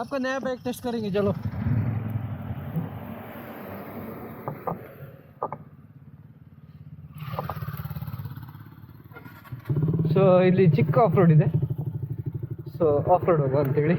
आपका नया bike test करेंगे चलो। ಸೊ ಇಲ್ಲಿ ಚಿಕ್ಕ ಆಫ್ ರೋಡ್ ಇದೆ, ಸೊ ಆಫ್ ರೋಡ್ ಹೋಗುವ ಅಂತೇಳಿ.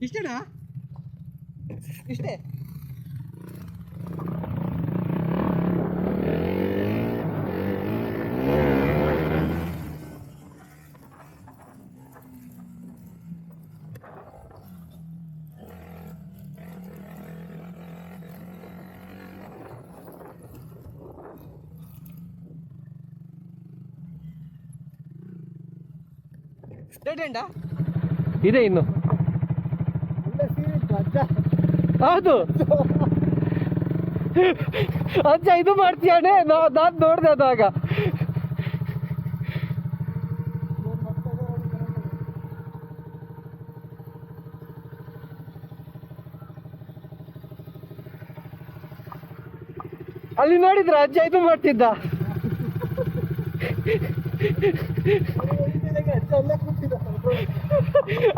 ಇಷ್ಟೇನಾ? ಇಷ್ಟೇ. ಡೆಡ್ ಎಂಡಾ ಇದೆ ಇನ್ನು. ಹೌದು ಅಜ್ಜ ಇದು ಮಾಡ್ತೀಯಾನೆ, ನಾನು ನೋಡ್ದೆ ಅದಾಗ. ಅಲ್ಲಿ ನೋಡಿದ್ರ ಅಜ್ಜ ಇದು ಮಾಡ್ತಿದ್ದ.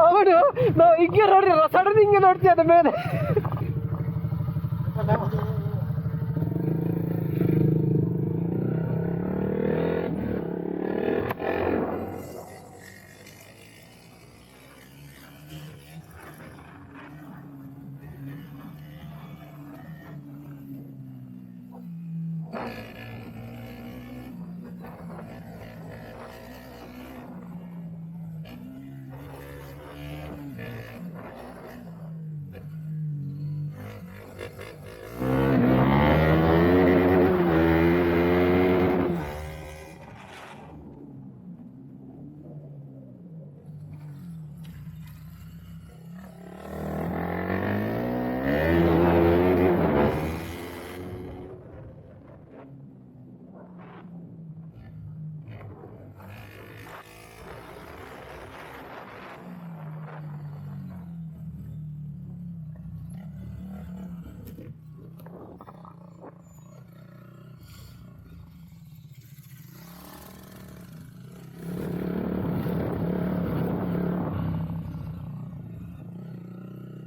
ಅವನು ನಾವು ಹಿಂಗೆ ನೋಡ್ರಿ ಸಡನ್ ಹಿಂಗೆ ನೋಡ್ತೀಯ ಅದ ಮೇಲೆ.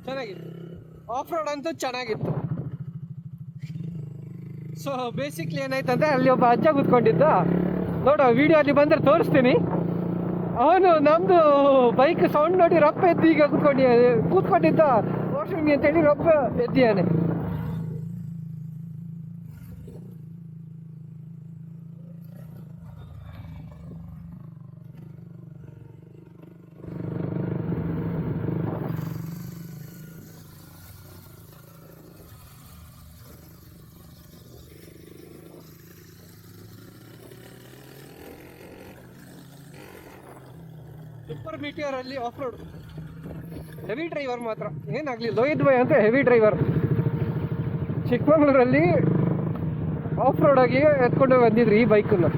ಚೆನ್ನಾಗಿತ್ತು, ಆಫ್ ರೋಡ್ ಅಂತೂ ಚೆನ್ನಾಗಿತ್ತು. ಸೊ ಬೇಸಿಕ್ಲಿ ಏನಾಯ್ತಂದ್ರೆ ಅಲ್ಲಿ ಒಬ್ಬ ಅಜ್ಜ ಕೂತ್ಕೊಂಡಿದ್ದ, ನೋಡು ವಿಡಿಯೋ ಅಲ್ಲಿ ಬಂದರೆ ತೋರಿಸ್ತೀನಿ. ಅವನು ನಮ್ಮದು ಬೈಕ್ ಸೌಂಡ್ ನೋಡಿ ರಪ್ಪ ಎದ್ದು ಈಗ ಕೂತ್ಕೊಂಡಿದ್ದ ವಾಶ್ರೂಮ್ಗೆ ಅಂತೇಳಿ ರಪ್ಪ ಎದ್ದಿಯಾನೆ. ಸೂಪರ್ ಮೀಟಿಯರ್ ಅಲ್ಲಿ ಆಫ್ ರೋಡ್ ಹೆವಿ ಡ್ರೈವರ್ ಮಾತ್ರ ಏನಾಗಲಿ. ಲೋಹಿತ್ ಬಾಯ್ ಅಂತ ಹೆವಿ ಡ್ರೈವರ್. ಚಿಕ್ಕಮಗಳೂರಲ್ಲಿ ಆಫ್ ರೋಡ್ ಆಗಿ ಎತ್ಕೊಂಡು ಬಂದಿದ್ರಿ ಈ ಬೈಕನ್ನು.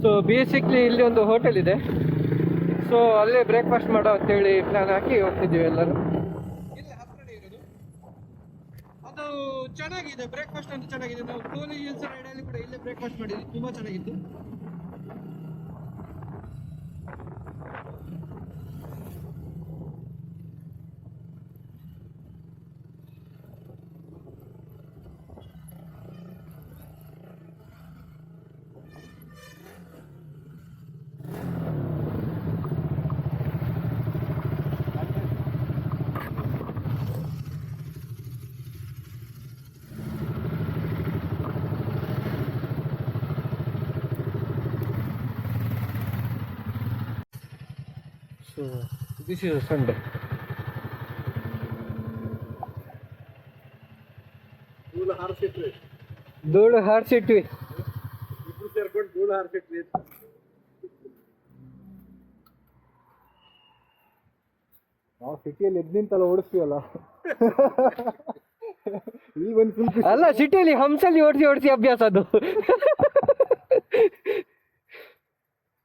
ಸೊ ಬೇಸಿಕ್ಲಿ ಇಲ್ಲಿ ಒಂದು ಹೋಟೆಲ್ ಇದೆ, ಸೊ ಅಲ್ಲೇ ಬ್ರೇಕ್ಫಾಸ್ಟ್ ಮಾಡೋ ಅಂತೇಳಿ ಪ್ಲಾನ್ ಹಾಕಿ ಹೋಗ್ತಿದ್ದೀವಿ ಎಲ್ಲರೂ. ಅದು ಚೆನ್ನಾಗಿದೆ, ಬ್ರೇಕ್ಫಾಸ್ಟ್ ಅಂತ ಚೆನ್ನಾಗಿದೆ. ನಾವು ಕೋಲಿ ಹಿಲ್ಸ್ ರೈಡಲ್ಲಿ ಕೂಡ ಇಲ್ಲೇ ಬ್ರೇಕ್ಫಾಸ್ಟ್ ಮಾಡಿದ್ವಿ, ತುಂಬ ಚೆನ್ನಾಗಿತ್ತು. So this is a Sunday. ಧೂಳು ಹಾರಿಸಿಟ್ವಿ, ಧೂಳು ಹಾರಿಸಿಟ್ವಿ. ಇಬ್ರು ಸೇರ್ಕೊಂಡು ಧೂಳು ಹಾರಿಸಿಟ್ವಿ. ನಾವು ಸಿಟಿಯಲ್ಲಿ ಎದ್ದು ನಿಂತಲ್ಲ ಓಡಿಸ್ತೀವಲ್ಲ, ಇಲ್ಲಿ ಒಂದು ಫುಲ್ ಅಲ್ಲ, ಸಿಟಿಯಲ್ಲಿ ಹಂಸಲ್ಲಿ ಓಡಿಸಿ ಅಭ್ಯಾಸ ಅದು.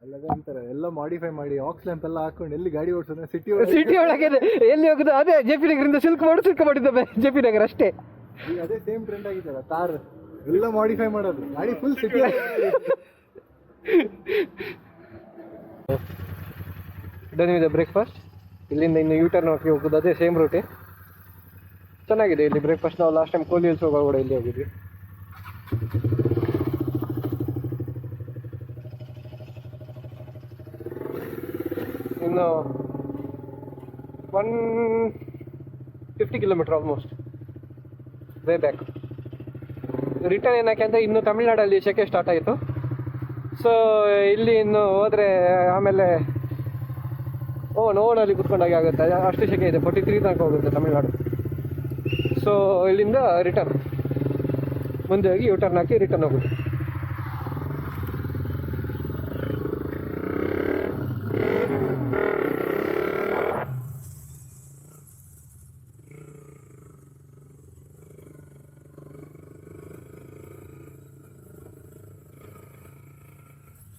ಅಲ್ಲದೆ ಅಂತಾರೆ ಎಲ್ಲ ಮಾಡಿಫೈ ಮಾಡಿ ಆಕ್ಸ್ ಲ್ಯಾಂಪ್ ಎಲ್ಲ ಹಾಕೊಂಡು ಎಲ್ಲಿ ಗಾಡಿ ಓಡಿಸೋದು ಸಿಟಿ ಒಳಗೆ ಎಲ್ಲಿ ಹೋಗುದು ಅದೇ JP ನಗರಿಂದ ಸಿಲ್ಕ್ ಮಾಡಿದ್ದಾವೆ JP ನಗರ ಅಷ್ಟೇ. ಈಗ ಅದೇ ಸೇಮ್ ಟ್ರೆಂಡ್ ಆಗಿದ್ದಲ್ಲ, ತಾರ್ ಎಲ್ಲ ಮಾಡಿಫೈ ಮಾಡೋದು, ಗಾಡಿ full city. Done with breakfast. ಇಲ್ಲಿಂದ ಇನ್ನು ಯೂಟರ್ನ್ ಹಾಕಿ ಹೋಗೋದು, ಅದೇ ಸೇಮ್ ರೂಟೇ. ಚೆನ್ನಾಗಿದೆ ಇಲ್ಲಿ ಬ್ರೇಕ್ಫಾಸ್ಟ್. ನಾವು ಲಾಸ್ಟ್ ಟೈಮ್ ಕೋಲಿ ಹಿಲ್ಸ್ ಹೋಗುವಾಗ ಕೂಡ ಇಲ್ಲಿ ಹೋಗಿದ್ವಿ. ಇನ್ನು 150 kilometre almost way back. Return ಏನಕ್ಕೆ ಅಂದರೆ ಇನ್ನು ತಮಿಳ್ನಾಡಲ್ಲಿ ಸೆಕೆ ಸ್ಟಾರ್ಟ್ ಆಯಿತು. ಸೊ ಇಲ್ಲಿ ಇನ್ನು ಹೋದರೆ ಆಮೇಲೆ ಓನಲ್ಲಿ ಕುತ್ಕೊಂಡಾಗೆ ಆಗುತ್ತೆ, ಅಷ್ಟು ಸೆಕೆ ಇದೆ. 43 ತನಕ ಹೋಗುತ್ತೆ ತಮಿಳ್ನಾಡು. ಸೊ ಇಲ್ಲಿಂದ ರಿಟರ್ನ್ ಮುಂದೆ ಹೋಗಿ ಯೂಟರ್ನ್ ಹಾಕಿ ರಿಟರ್ನ್ ಹೋಗೋದು.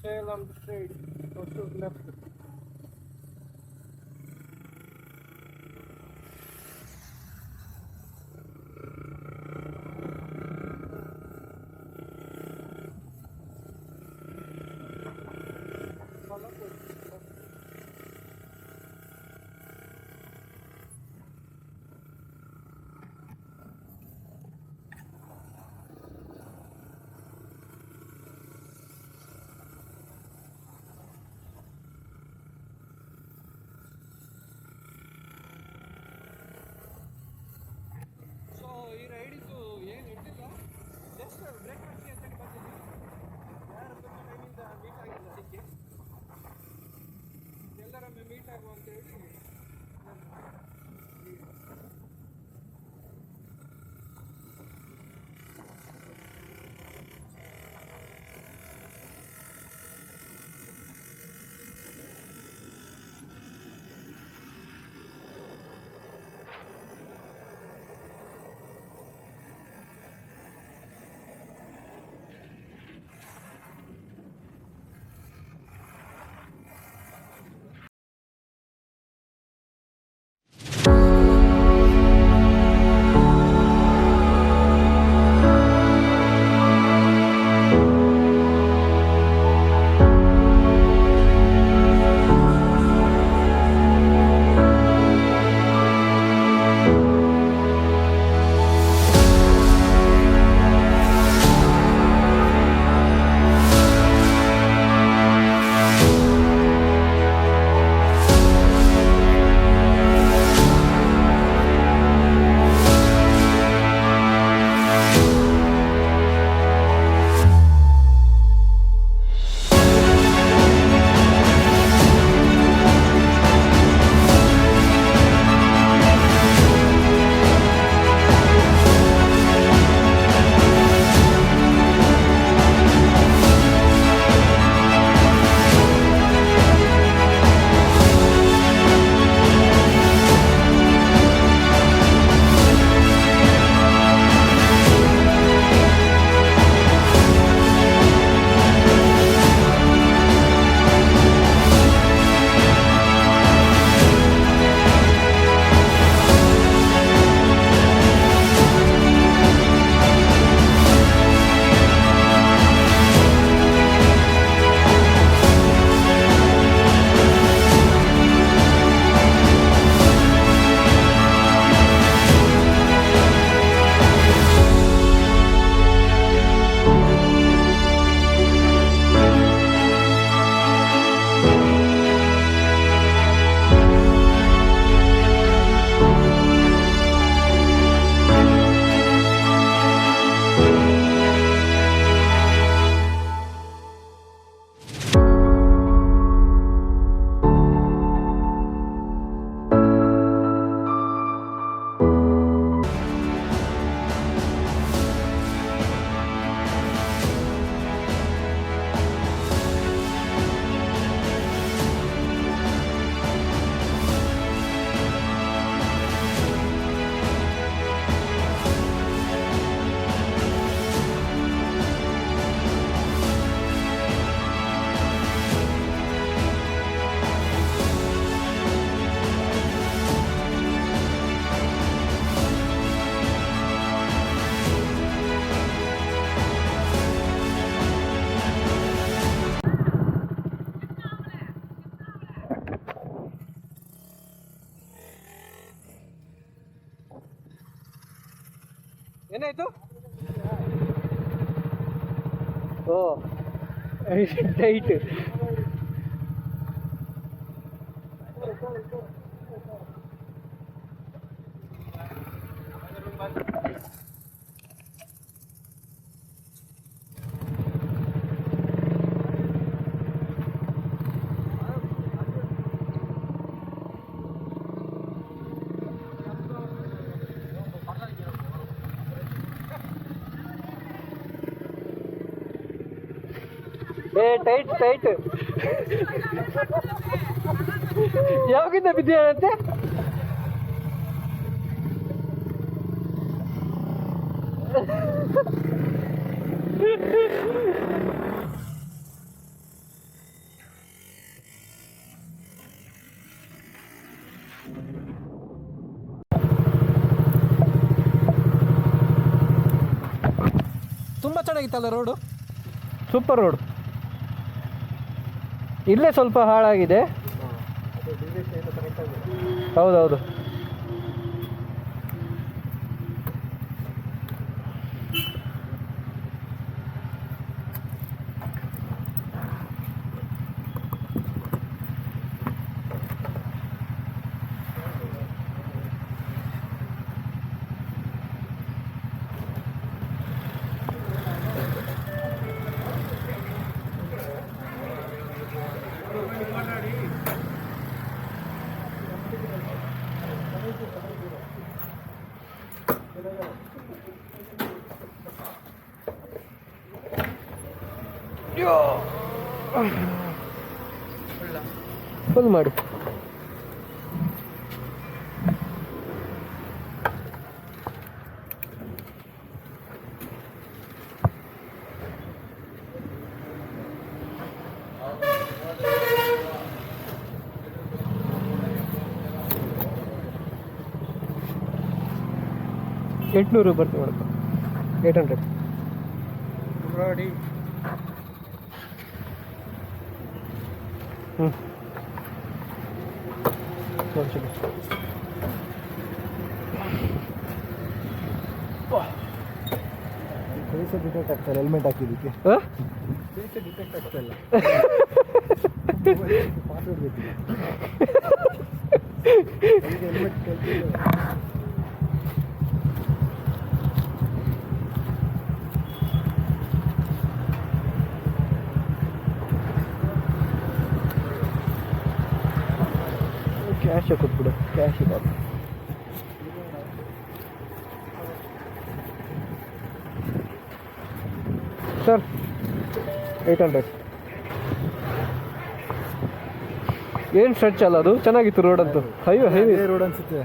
Salem straight, go to left. ಏನಾಯ್ತು? ಓ ಟೈಟ್. Tight tight. ಯಾವಾಗಿಂದ ಬಿದ್ದೀರಂತೆ? ತುಂಬ ಚೆನ್ನಾಗಿತ್ತಲ್ಲ ರೋಡು, ಸೂಪರ್ ರೋಡ್. ಇಲ್ಲೇ ಸ್ವಲ್ಪ ಹಾಳಾಗಿದೆ. ಹೌದೌದು. ಫುಲ್ ಮಾಡು. $800 ಬರ್ತೀವಿ ಮಾಡಪ್ಪ. 800 ನೋಡಿ. ಫೇಸ್ ಡಿಟೆಕ್ಟ್ ಆಗ್ತಾಯಿಲ್ಲ ಹೆಲ್ಮೆಟ್ ಹಾಕಿದ್ದಕ್ಕೆ. ಫೇಸ್ ಡಿಟೆಕ್ಟ್ ಆಗ್ತಾಯಿಲ್ಲ. ಪಾಸ್ವರ್ಡ್ ಗೊತ್ತಿಲ್ಲ. ಹೆಲ್ಮೆಟ್ ಕೇಳ್ತಿಲ್ಲ. ಕ್ಯಾಶ್ ಕೊಟ್ಬಿಡು, ಕ್ಯಾಶ್ ಇದೆ ಸರ್. 800. ಏನು ಸ್ಟ್ರೆಚ್ ಅಲ್ಲ ಅದು, ಚೆನ್ನಾಗಿತ್ತು ರೋಡ್ ಅಂತೂ. ಹೈವೇ ರೋಡ್ ಅನ್ಸುತ್ತೆ.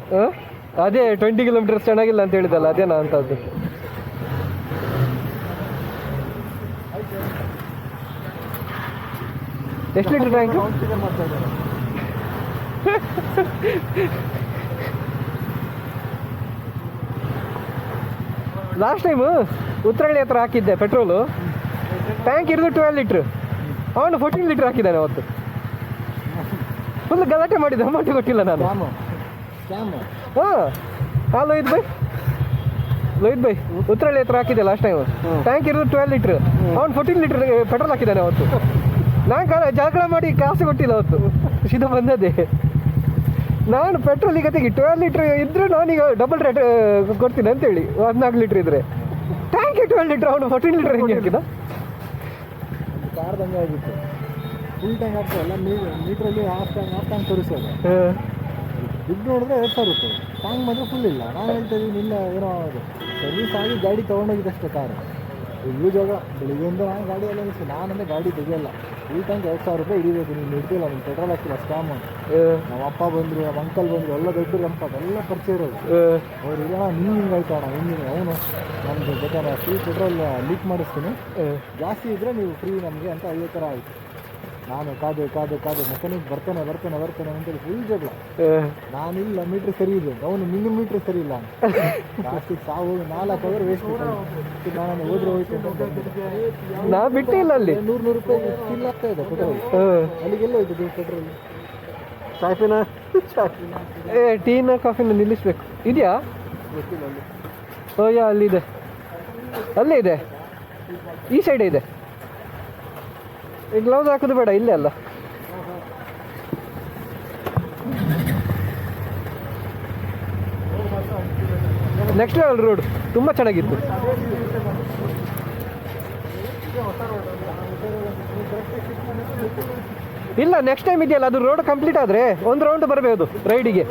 ಅದೇ 20 ಕಿಲೋಮೀಟರ್ಸ್ ಚೆನ್ನಾಗಿಲ್ಲ ಅಂತ ಹೇಳಿದಲ್ಲ, ಅದೇನಾ ಅಂತದ್ದು. ಎಷ್ಟು litre tank? Last time Uttarahalli ಹತ್ರ ಹಾಕಿದ್ದೆ ಪೆಟ್ರೋಲು. ಟ್ಯಾಂಕ್ ಇರೋದು 12 ಲೀಟ್ರ್, ಅವನು 14 ಲೀಟ್ರ್ ಹಾಕಿದ್ದಾನೆ ಅವತ್ತು. ಫುಲ್ ಗಲಾಟೆ ಮಾಡಿದ್ದೆ, ಅಮೌಂಟ್ ಕೊಟ್ಟಿಲ್ಲ ನಾನು. ಹಾಂ ಲೋಹಿತ್ ಬೈ ಉತ್ತರಳ್ಳಿ ಹತ್ರ ಹಾಕಿದ್ದೆ ಲಾಸ್ಟ್ ಟೈಮು. ಟ್ಯಾಂಕ್ ಇರೋದು 12 ಲೀಟ್ರ್, ಅವನು 14 ಲೀಟ್ರ್ ಪೆಟ್ರೋಲ್ ಹಾಕಿದ್ದಾನೆ ಅವತ್ತು. ನಾನು ಜಗಳ ಮಾಡಿ ಕಾಸು ಕೊಟ್ಟಿಲ್ಲ ಅವತ್ತು, ಸೀದಾ ಬಂದದ್ದೇ. ನಾನು ಪೆಟ್ರೋಲ್ ಈಗ ತೆಗಿ 12 ಲೀಟ್ರ್ ಇದ್ದರೆ ನಾನೀಗ ಡಬಲ್ ರೇಟ್ ಕೊಡ್ತೀನಿ ಅಂತೇಳಿ. 14 ಲೀಟ್ರ್ ಇದ್ದರೆ ಟ್ಯಾಂಕ್ 12 ಲೀಟ್ರ್, ಅವನು 14 ಲೀಟ್ರ್ ಹೆಂಗೆ ಹಾಕಿದ? ಕಾರ್ದಂಗೆ ಆಗಿತ್ತು. ಫುಲ್ ಟ್ಯಾಂಕ್ ಆಗ್ತಾಯಿಲ್ಲ, ಮೀಟ್ರಲ್ಲಿ ಹಾಫ್ ಟ್ಯಾಂಕ್ ತೋರಿಸೋದು. ದುಡ್ಡು ನೋಡಿದ್ರೆ 2000 ರೂಪಾಯಿ, ಟ್ಯಾಂಕ್ ಮಾತ್ರ ಫುಲ್ ಇಲ್ಲ. ನಾನು ಹೇಳ್ತಾ ಇದ್ದೀನಿ, ಇಲ್ಲ ಏನೋ ಅದು ಸರ್ವಿಸ್ ಆಗಿ ಗಾಡಿ ತೊಗೊಂಡೋಗಿದ್ದಷ್ಟೇ ಕಾರು. ಯೂಜಾಗ ಬೆಳಿಗ್ಗೆಯಿಂದ ನಾನು ಗಾಡಿ ಎಲ್ಲ ನಿಲ್ಲಿಸಿ, ನಾನಂದರೆ ಗಾಡಿ ತೆಗಿಯಲ್ಲ. ಫುಲ್ ಟ್ಯಾಂಕ್ 2000 ರೂಪಾಯಿ ಹಿಡಿಬೇಕು. ನೀನು ಹಿಡ್ತಿಲ್ಲ, ನೀನು ಪೆಟ್ರೋಲ್ ಹಾಕಿಲ್ಲ, ಸ್ಕ್ಯಾಮು. ನಮ್ಮ ಅಪ್ಪ ಬಂದರು, ನಮ್ಮ ಅಂಕಲ್ ಬಂದರು, ಎಲ್ಲ ದೊಡ್ಡ ರಂಪ, ಎಲ್ಲ ಪರಿಚಯ ಇರೋದು. ಅವ್ರು ಇಲ್ಲ ಹಿಂಗೆ ಆಯ್ತಣ್ಣ, ಹಿಂಗೆ ಅವನು ನಮ್ಮದು ಬೇಕಾದ್ರೆ ಫುಲ್ ಪೆಟ್ರೋಲ್ ಲೀಕ್ ಮಾಡಿಸ್ತೀನಿ, ಜಾಸ್ತಿ ಇದ್ದರೆ ನೀವು ಫ್ರೀ ನಮಗೆ ಅಂತ ಅದೇ ಥರ ಆಯಿತು. ನಾನು ಕಾದು ಮೆಕ್ಯಾನಿಕ್ ಬರ್ತಾನೆ ಅಂತೇಳಿ ಫುಲ್ ಜಗಳ. ನಾನಿಲ್ಲ, ಮೀಟ್ರ್ ಸರಿ ಇದೆ, ಅವನು ನಿನ್ನ ಮೀಟ್ರ್ ಸರಿ ಇಲ್ಲ. ಜಾಸ್ತಿ ಸಾವು 4 ಅವರ್ ವೇಸ್ಟ್. ನಾನು ಹೋದ್ರೆ ಹೋಯ್ತು ಅಂತ ನಾ ಬಿಟ್ಟಿಲ್ಲ. ಅಲ್ಲಿ 100 ರೂಪಾಯಿ ಫಿಲ್ ಆಗ್ತಾ ಇದೆ ಪೆಟ್ರೋಲ್. ಅಲ್ಲಿಗೆಲ್ಲ ಹೋಯ್ತು ಪೆಟ್ರೋಲ್. ಕಾಫಿನ ಟೀನ ಕಾಫಿನ ನಿಲ್ಲಿಸ್ಬೇಕು. ಇದೆಯಾ? ಗೊತ್ತಿಲ್ಲ. ಅಲ್ಲಿ ಅಲ್ಲಿದೆ. ಅಲ್ಲೇ ಇದೆ, ಈ ಸೈಡ್ ಇದೆ. ಈ ಗ್ಲೌಸ್ ಹಾಕೋದು ಬೇಡ, ಇಲ್ಲೇ ಅಲ್ಲ. ನೆಕ್ಸ್ಟ್ ಲೆವೆಲ್ ರೋಡ್, ತುಂಬ ಚೆನ್ನಾಗಿತ್ತು. ಇಲ್ಲ, ನೆಕ್ಸ್ಟ್ ಟೈಮ್ ಇದೆಯಲ್ಲ, ಅದು ರೋಡ್ ಕಂಪ್ಲೀಟ್ ಆದರೆ ಒಂದು ರೌಂಡ್ ಬರಬಹುದು ರೈಡಿಗೆ.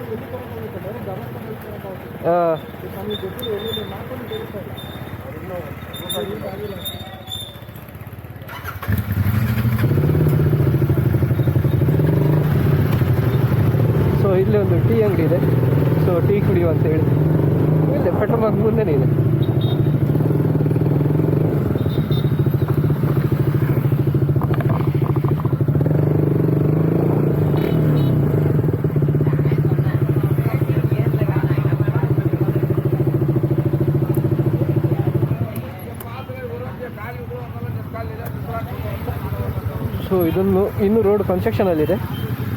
ಸೊ ಇಲ್ಲಿ ಒಂದು ಟೀ ಅಂಗಡಿ ಇದೆ. ಸೊ ಟೀ ಕುಡಿಯುವ ಅಂತ ಹೇಳಿ ಇಲ್ಲೇ ಪೆಟ್ರೋಲ್ ಬಂಕ್ ಮುಂದೆನೇ ಇದೆ. ಸೊ ಇದನ್ನು ಇನ್ನೂ ರೋಡ್ ಕನ್ಸ್ಟ್ರಕ್ಷನಲ್ಲಿದೆ.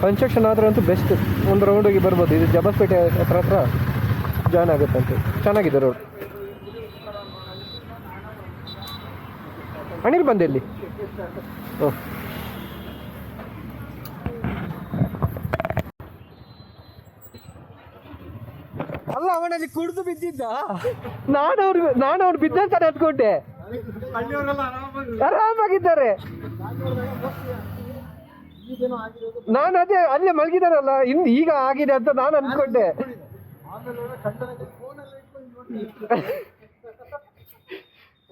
ಕನ್ಸ್ಟ್ರಕ್ಷನ್ ಆದರೆ ಅಂತೂ ಬೆಸ್ಟ್, ಒಂದು ರೌಂಡಿಗೆ ಬರ್ಬೋದು. ಇದು ಜಬಸ್ಪೇಟೆ ಹತ್ರ ಜಾಯ್ನ್ ಆಗುತ್ತಂತೆ. ಚೆನ್ನಾಗಿದೆ ರೋಡ್. ಅನಿಲ್ ಬಂದೆ ಇಲ್ಲಿ. ಓಹ್, ಅಲ್ಲ, ಅವನಲ್ಲಿ ಕುಡಿದು ಬಿದ್ದಿದ್ದ. ನಾನು ಅವ್ರು ಬಿದ್ದಂತಾನೆ ಅಂದ್ಕೊಂಡೆ. ಆರಾಮಾಗಿದ್ದಾರೆ. ನಾನು ಅದೇ ಅಲ್ಲೇ ಮಲಗಿದಾರಲ್ಲ, ಈಗ ಆಗಿದೆ ಅಂತ ನಾನು ಅನ್ಕೊಂಡೆ.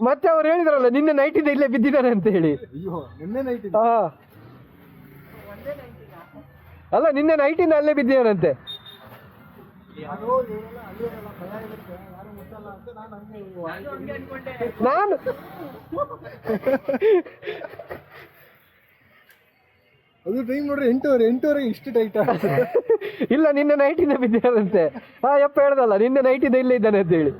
ಮತ್ತೆ ಅವ್ರು ಹೇಳಿದ್ರಲ್ಲ ನಿನ್ನೆ ನೈಟಿಂದ ಇಲ್ಲೇ ಬಿದ್ದಿದ್ದಾರೆ ಅಂತ ಹೇಳಿ. ಹಾ, ಅಲ್ಲ, ನಿನ್ನೆ ನೈಟಿಂದ ಅಲ್ಲೇ ಬಿದ್ದಿದ್ದಾರಂತೆ. ನಾನು ಅದು ಟೈಮ್ ನೋಡ್ರಿ 8:30 ಇಷ್ಟು ಟೈಟ್. ಇಲ್ಲ, ನಿನ್ನೆ ನೈಟಿಂದ ಬಿದ್ದಾರಂತೆ. ಯಪ್ಪ ಹೇಳ್ದಲ್ಲ ನಿನ್ನೆ ನೈಟಿಂದ ಇಲ್ಲೇ ಇದ್ದಾನೆ ಅಂತ ಹೇಳಿ.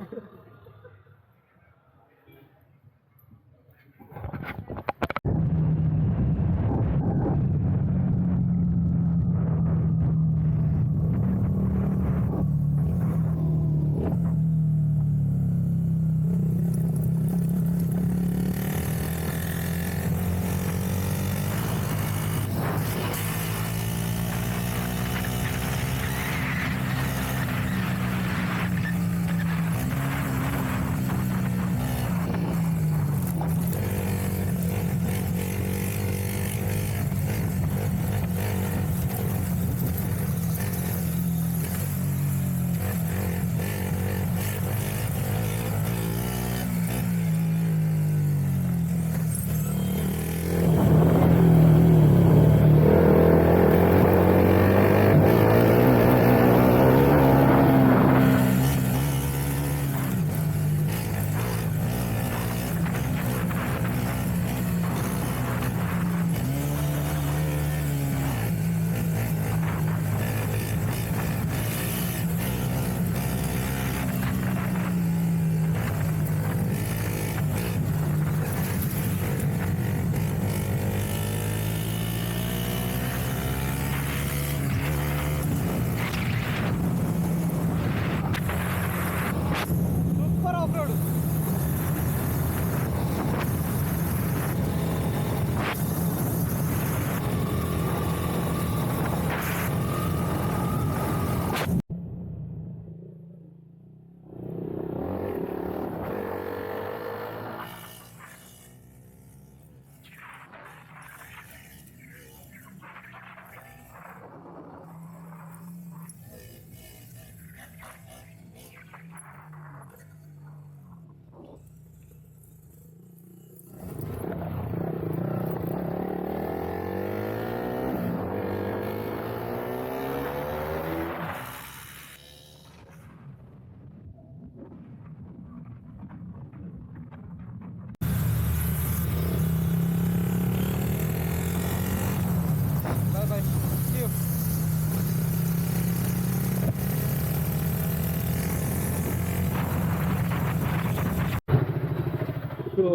So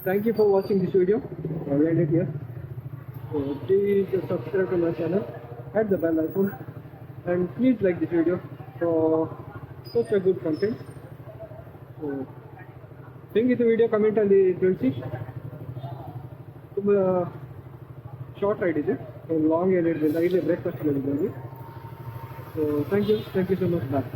thank you for watching this video. I'll end it here. So please subscribe to my channel, hit the bell icon, and please like this video for such a good content. So ಹೆಂಗಿತ್ತು video ಕಮೆಂಟಲ್ಲಿ ತಿಳಿಸಿ. ತುಂಬ short ride ಇದೆ, long ಏನು ಹಿಡಿದಿಲ್ಲ, ಇಲ್ಲೇ breakfast ಮಾಡಿದ್ವಿ. So thank you so much. Bye.